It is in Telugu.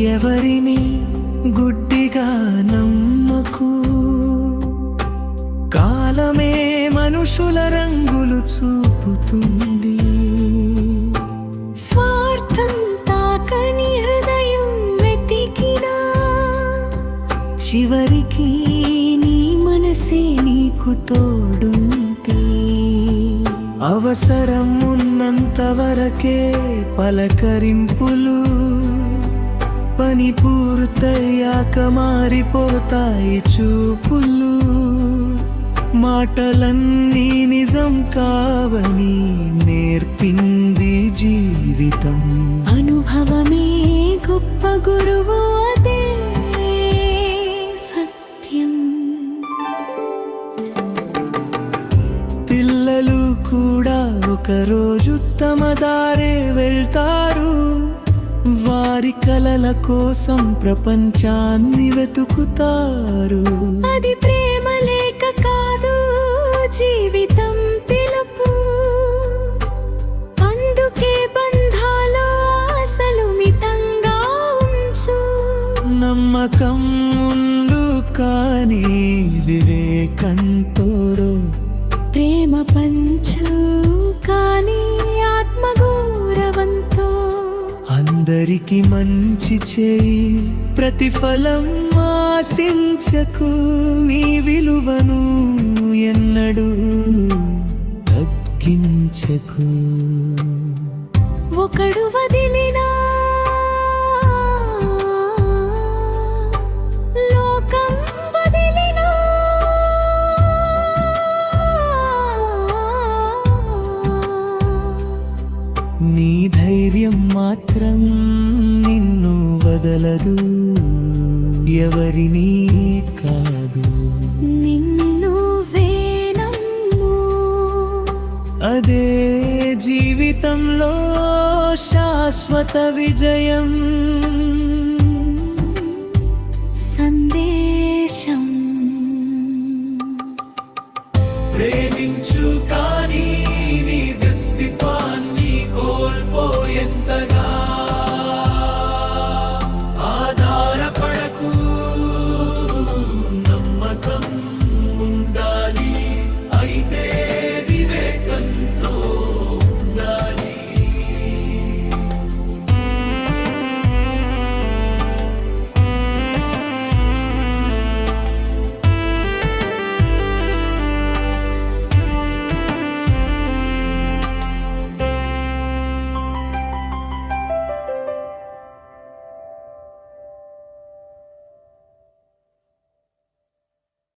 ఎవరిని గుడ్డిగా నమ్మకు, కాలమే మనుషుల రంగులు చూపుతుంది. స్వార్థం తాకని హృదయం వెతికినా చివరికి నీ మనసే నీకు తోడుంటే, అవసరం ఉన్నంత వరకే పలకరింపులు, పని పూర్తయ్యాక మారిపోతాయి చూపులు. మాటలన్నీ నిజం కావని నేర్పింది జీవితం. అనుభవమే గొప్ప గురువు, అదే సత్యం. పిల్లలు కూడా ఒకరోజు తమ దారే వెళ్తారు, వారి కలల కోసం ప్రపంచాన్ని వెతుకుతారు. అది ప్రేమ లేక కాదు, జీవితం పిలుపు. అందుకే బంధాలు ఆశలు మితంగా ఉంచు. నమ్మకం ఉండు కానీ వివేకంతోడు, ప్రేమ పంచు కానీ ఆత్మగౌరవంతో. అందరికి మంచి చేయి, ప్రతిఫలం ఆశించకు. నీ విలువను ఎన్నడూ తగ్గించకు. ఒకడు వదిలినా లోకం వదిలినా, నీ ధైర్యం మాత్రం నిన్ను వదలదు, ఎవరినీ కాదు. నిన్ను వేనమ్ము, అదే జీవితంలో శాశ్వత విజయం. సందేశం. ప్రేమించు